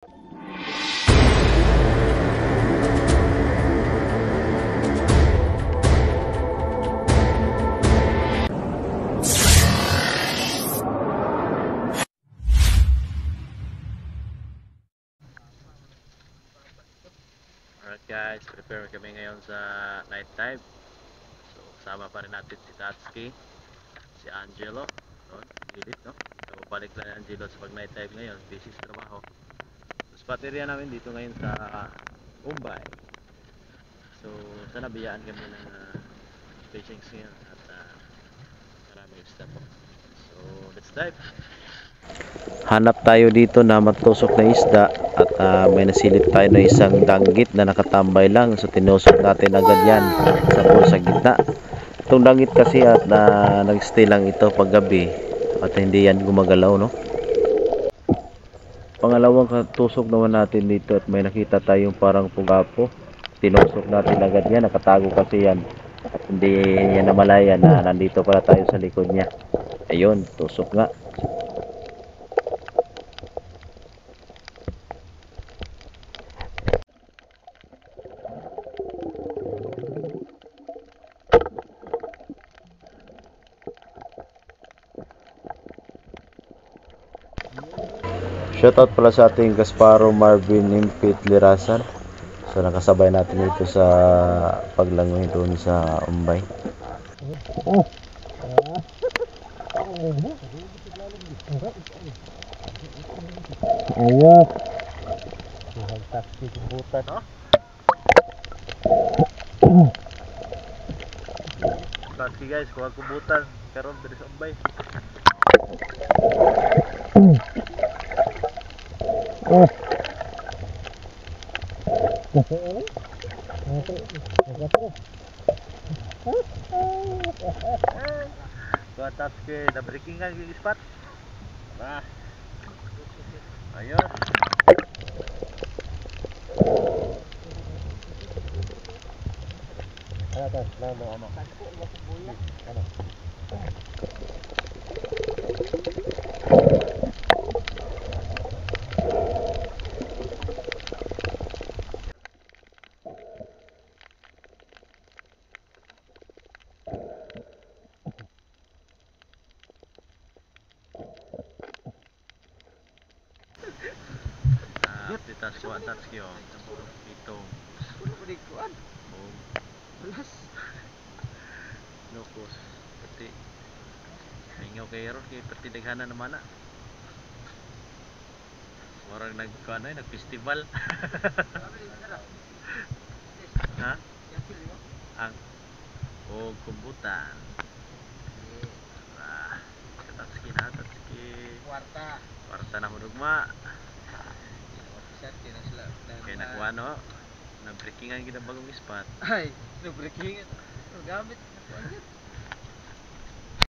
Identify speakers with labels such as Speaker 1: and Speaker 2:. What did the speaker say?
Speaker 1: Alright guys, prepare kami ngayon sa night dive. So kasama pa rin natin si Tatsuki, si Angelo, no? Gilid, no? So balik lang Angelo sa pag night dive ngayon, busy sa trabaho. So spot area namin dito ngayon sa Umbay. So sana biyaan kami ng fishing ngayon at maraming isda po. So let's dive. Hanap tayo dito na matusok na isda at may nasilip tayo na isang danggit na nakatambay lang, so tinusok natin agad yan sa pool sa gitna. Itong danggit kasi at nagstay lang ito paggabi at hindi yan gumagalaw, no? Pangalawang tusok naman natin dito at may nakita tayong parang pugapo. Tinusok natin agad yan, nakatago kasi yan, hindi niya namalaya na nandito pala tayo sa likod niya. Ayun, tusok nga. Shoutout pala sa ating Gasparo Marvin Impit Lirasan. So nakasabay natin dito sa paglangoy doon sa Umbay.
Speaker 2: Ayo. Tuhan taksi kubutan, no?
Speaker 1: Taksi guys, kuha kubutan karon dari sa Umbay. Kuha taksi, na breakingan yung spot. Bah. Ayun.
Speaker 2: Ano?
Speaker 1: Kita suat taksi oh. Ito.
Speaker 2: Kuno ko dikuan.
Speaker 1: Oh,
Speaker 2: Belas.
Speaker 1: nukos. Pati ingaw kay ron kay pati daghanan naman na. Warang nagkuan ay nagfestival. Ha? Ang kumbutan. Tatski na, tatski. Kwarta na hudugma. Kaya nakuha no, na-breakingan kita bagong spot.
Speaker 2: Ay, no breaking. Gamit.